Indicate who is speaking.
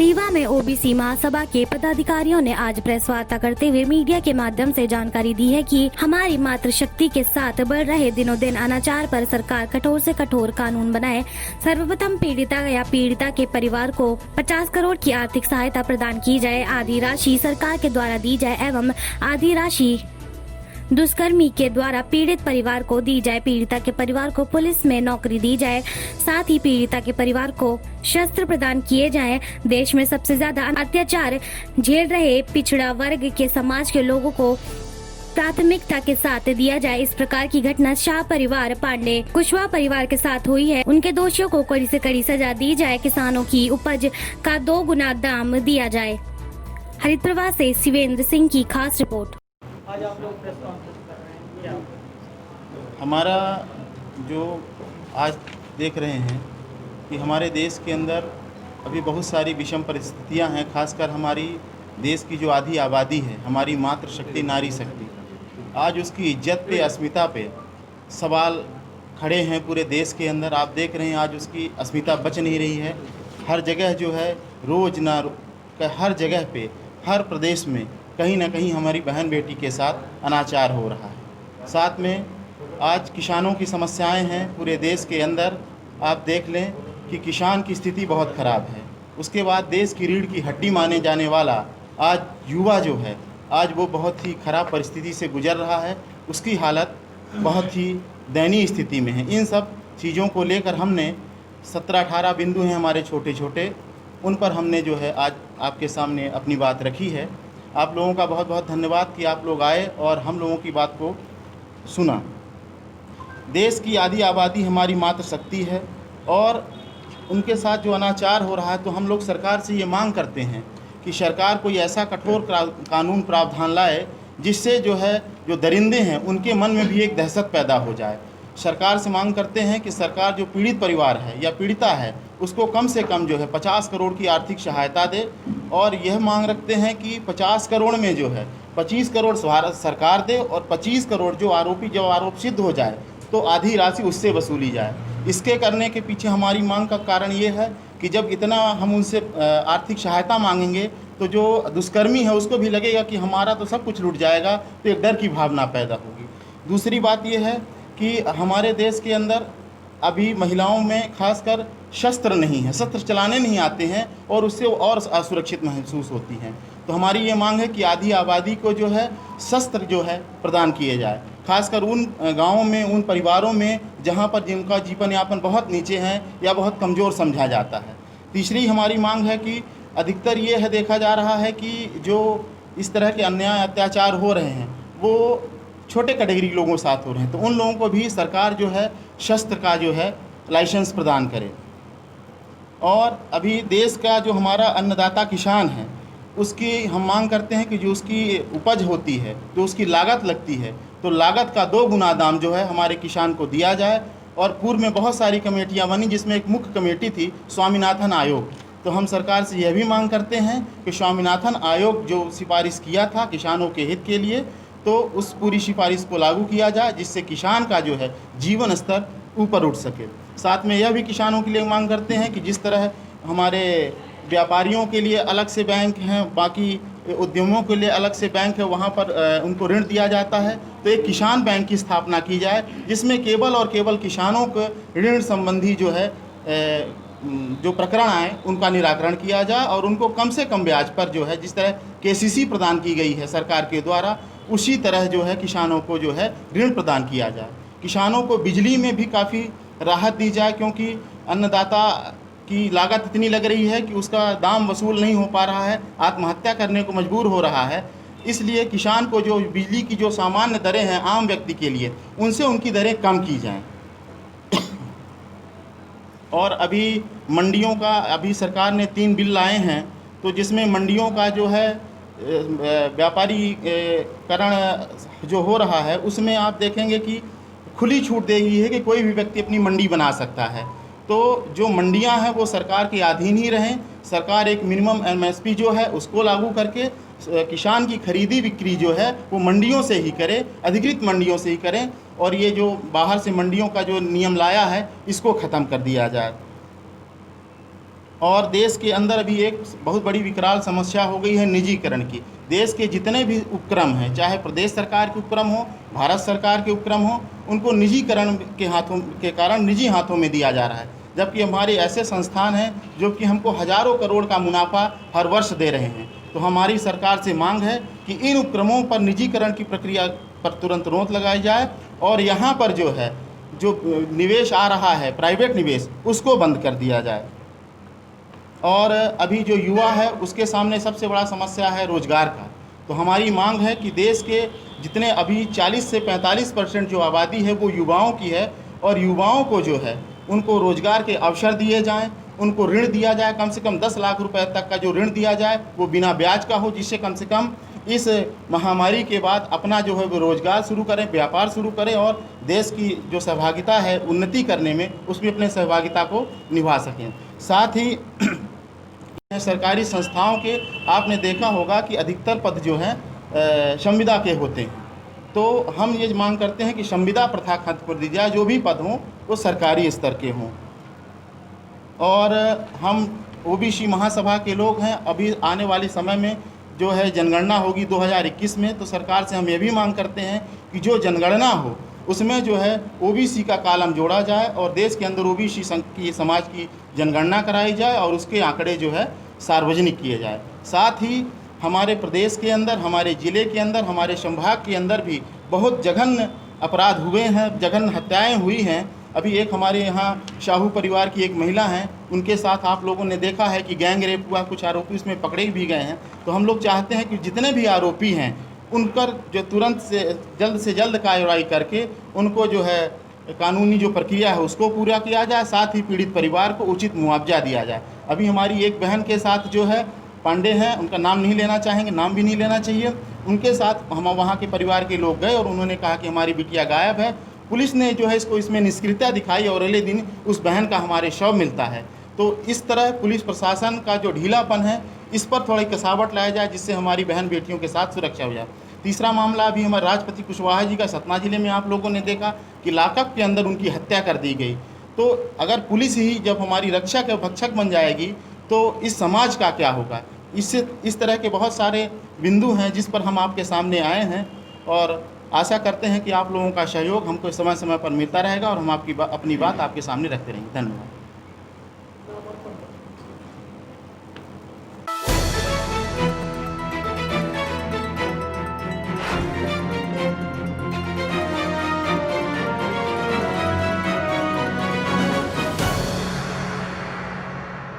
Speaker 1: रीवा में ओबीसी महासभा के पदाधिकारियों ने आज प्रेस वार्ता करते हुए मीडिया के माध्यम से जानकारी दी है कि हमारी मातृशक्ति के साथ बढ़ रहे दिनों दिन अनाचार पर सरकार कठोर से कठोर कानून बनाए। सर्वप्रथम पीड़िता या पीड़िता के परिवार को 50 करोड़ की आर्थिक सहायता प्रदान की जाए, आधी राशि सरकार के द्वारा दी जाए एवं आधी राशि दुष्कर्मी के द्वारा पीड़ित परिवार को दी जाए। पीड़िता के परिवार को पुलिस में नौकरी दी जाए, साथ ही पीड़िता के परिवार को शस्त्र प्रदान किए जाएं। देश में सबसे ज्यादा अत्याचार झेल रहे पिछड़ा वर्ग के समाज के लोगों को प्राथमिकता के साथ दिया जाए। इस प्रकार की घटना शाह परिवार, पांडे कुशवाहा परिवार के साथ हुई है। उनके दोषियों को कड़ी से कड़ी सजा दी जाए। किसानों की उपज का 2 गुना दाम दिया जाए। हरिद्वार से शिवेंद्र सिंह की खास रिपोर्ट।
Speaker 2: आज आप लोग प्रेस कॉन्फ्रेंस कर रहे हैं, क्या
Speaker 3: हमारा जो आज देख रहे हैं कि हमारे देश के अंदर अभी बहुत सारी विषम परिस्थितियां हैं। खासकर हमारी देश की जो आधी आबादी है, हमारी मातृशक्ति नारी शक्ति, आज उसकी इज्जत पे, अस्मिता पे सवाल खड़े हैं पूरे देश के अंदर। आप देख रहे हैं आज उसकी अस्मिता बच नहीं रही है। हर जगह जो है हर जगह पे, हर प्रदेश में कहीं ना कहीं हमारी बहन बेटी के साथ अनाचार हो रहा है। साथ में आज किसानों की समस्याएं हैं पूरे देश के अंदर। आप देख लें कि किसान की स्थिति बहुत ख़राब है। उसके बाद देश की रीढ़ की हड्डी माने जाने वाला आज युवा जो है, आज वो बहुत ही ख़राब परिस्थिति से गुजर रहा है। उसकी हालत बहुत ही दयनीय स्थिति में है। इन सब चीज़ों को लेकर हमने 17-18 बिंदु हैं हमारे छोटे छोटे, उन पर हमने जो है आज आपके सामने अपनी बात रखी है। आप लोगों का बहुत बहुत धन्यवाद कि आप लोग आए और हम लोगों की बात को सुना। देश की आधी आबादी हमारी मातृशक्ति है और उनके साथ जो अनाचार हो रहा है, तो हम लोग सरकार से ये मांग करते हैं कि सरकार कोई ऐसा कठोर कानून प्रावधान लाए जिससे जो दरिंदे हैं उनके मन में भी एक दहशत पैदा हो जाए। सरकार से मांग करते हैं कि सरकार जो पीड़ित परिवार है या पीड़िता है उसको कम से कम 50 करोड़ की आर्थिक सहायता दे। और यह मांग रखते हैं कि 50 करोड़ में 25 करोड़ सरकार दे और 25 करोड़ जब आरोप सिद्ध हो जाए तो आधी राशि उससे वसूली जाए। इसके करने के पीछे हमारी मांग का कारण ये है कि जब इतना हम उनसे आर्थिक सहायता मांगेंगे तो जो दुष्कर्मी है उसको भी लगेगा कि हमारा तो सब कुछ लूट जाएगा, तो एक डर की भावना पैदा होगी। दूसरी बात यह है कि हमारे देश के अंदर अभी महिलाओं में खासकर शस्त्र नहीं है, शस्त्र चलाने नहीं आते हैं और उससे और असुरक्षित महसूस होती हैं। तो हमारी ये मांग है कि आधी आबादी को शस्त्र प्रदान किए जाए, खासकर उन गांवों में, उन परिवारों में जहां पर जिनका जीवन यापन बहुत नीचे है या बहुत कमज़ोर समझा जाता है। तीसरी हमारी मांग है कि अधिकतर ये है देखा जा रहा है कि जो इस तरह के अन्याय अत्याचार हो रहे हैं वो छोटे कैटेगरी लोगों के साथ हो रहे हैं, तो उन लोगों को भी सरकार शस्त्र का लाइसेंस प्रदान करे। और अभी देश का जो हमारा अन्नदाता किसान है उसकी हम मांग करते हैं कि जो उसकी उपज होती है, जो उसकी लागत लगती है, तो लागत का 2 गुना दाम हमारे किसान को दिया जाए। और पूर्व में बहुत सारी कमेटियां बनी जिसमें एक मुख्य कमेटी थी स्वामीनाथन आयोग। तो हम सरकार से यह भी मांग करते हैं कि स्वामीनाथन आयोग जो सिफारिश किया था किसानों के हित के लिए, तो उस पूरी सिफारिश को लागू किया जाए जिससे किसान का जीवन स्तर ऊपर उठ सके। साथ में यह भी किसानों के लिए मांग करते हैं कि जिस तरह हमारे व्यापारियों के लिए अलग से बैंक हैं, बाकी उद्यमों के लिए अलग से बैंक है, वहाँ पर उनको ऋण दिया जाता है, तो एक किसान बैंक की स्थापना की जाए जिसमें केवल और केवल किसानों को ऋण संबंधी जो प्रकरण आए उनका निराकरण किया जाए और उनको कम से कम ब्याज पर जिस तरह केसीसी प्रदान की गई है सरकार के द्वारा, उसी तरह किसानों को ऋण प्रदान किया जाए। किसानों को बिजली में भी काफ़ी राहत दी जाए, क्योंकि अन्नदाता की लागत इतनी लग रही है कि उसका दाम वसूल नहीं हो पा रहा है, आत्महत्या करने को मजबूर हो रहा है। इसलिए किसान को जो बिजली की जो सामान्य दरें हैं आम व्यक्ति के लिए, उनसे उनकी दरें कम की जाएं। और अभी मंडियों का अभी सरकार ने 3 बिल लाए हैं, तो जिसमें मंडियों का व्यापारीकरण हो रहा है उसमें आप देखेंगे कि खुली छूट दी गई है कि कोई भी व्यक्ति अपनी मंडी बना सकता है। तो जो मंडियां हैं वो सरकार के अधीन ही रहें। सरकार एक मिनिमम एमएसपी उसको लागू करके किसान की खरीदी बिक्री वो मंडियों से ही करे, अधिकृत मंडियों से ही करें। और ये जो बाहर से मंडियों का जो नियम लाया है इसको ख़त्म कर दिया जाए। और देश के अंदर अभी एक बहुत बड़ी विकराल समस्या हो गई है निजीकरण की। देश के जितने भी उपक्रम हैं, चाहे प्रदेश सरकार के उपक्रम हो, भारत सरकार के उपक्रम हो, उनको निजीकरण के कारण निजी हाथों में दिया जा रहा है। जबकि हमारे ऐसे संस्थान हैं जो कि हमको हज़ारों करोड़ का मुनाफा हर वर्ष दे रहे हैं। तो हमारी सरकार से मांग है कि इन उपक्रमों पर निजीकरण की प्रक्रिया पर तुरंत रोक लगाई जाए और यहाँ पर जो है जो निवेश आ रहा है प्राइवेट निवेश, उसको बंद कर दिया जाए। और अभी जो युवा है उसके सामने सबसे बड़ा समस्या है रोज़गार का। तो हमारी मांग है कि देश के जितने अभी 40 से 45% जो आबादी है वो युवाओं की है, और युवाओं को जो है उनको रोज़गार के अवसर दिए जाएं, उनको ऋण दिया जाए। कम से कम 10 लाख रुपए तक का जो ऋण दिया जाए वो बिना ब्याज का हो, जिससे कम से कम इस महामारी के बाद अपना जो है वो रोज़गार शुरू करें, व्यापार शुरू करें और देश की जो सहभागिता है उन्नति करने में उसमें अपने सहभागिता को निभा सकें। साथ ही सरकारी संस्थाओं के आपने देखा होगा कि अधिकतर पद जो हैं संविदा के होते हैं। तो हम ये मांग करते हैं कि संविदा प्रथा खत्म कर दी जाए, जो भी पद हों वो सरकारी स्तर के हों। और हम ओबीसी महासभा के लोग हैं, अभी आने वाले समय में जो है जनगणना होगी 2021 में, तो सरकार से हम ये भी मांग करते हैं कि जो जनगणना हो उसमें जो है ओबीसी का कॉलम जोड़ा जाए और देश के अंदर ओबीसी की समाज की जनगणना कराई जाए और उसके आंकड़े जो है सार्वजनिक किए जाए। साथ ही हमारे प्रदेश के अंदर, हमारे ज़िले के अंदर, हमारे संभाग के अंदर भी बहुत जघन्य अपराध हुए हैं, जघन्य हत्याएं हुई हैं। अभी एक हमारे यहाँ शाहू परिवार की एक महिला हैं, उनके साथ आप लोगों ने देखा है कि गैंग रेप हुआ, कुछ आरोपी उसमें पकड़े भी गए हैं। तो हम लोग चाहते हैं कि जितने भी आरोपी हैं उन पर जो तुरंत से जल्द कार्रवाई करके उनको जो है कानूनी जो प्रक्रिया है उसको पूरा किया जाए, साथ ही पीड़ित परिवार को उचित मुआवजा दिया जाए। अभी हमारी एक बहन के साथ जो है पांडे हैं, उनका नाम नहीं लेना चाहेंगे, नाम भी नहीं लेना चाहिए, उनके साथ हम वहाँ के परिवार के लोग गए और उन्होंने कहा कि हमारी बिटिया गायब है। पुलिस ने जो है इसमें निष्क्रियता दिखाई और अगले दिन उस बहन का हमारे शव मिलता है। तो इस तरह पुलिस प्रशासन का जो ढीलापन है इस पर थोड़ी कसावट लाया जाए, जिससे हमारी बहन बेटियों के साथ सुरक्षा हो जाए। तीसरा मामला अभी हमारे राजपति कुशवाहा जी का सतना जिले में आप लोगों ने देखा कि लॉकअप के अंदर उनकी हत्या कर दी गई। तो अगर पुलिस ही जब हमारी रक्षा के भक्षक बन जाएगी तो इस समाज का क्या होगा। इससे इस तरह के बहुत सारे बिंदु हैं जिस पर हम आपके सामने आए हैं और आशा करते हैं कि आप लोगों का सहयोग हमको समय समय पर मिलता रहेगा और हम अपनी बात आपके सामने रखते रहेंगे। धन्यवाद।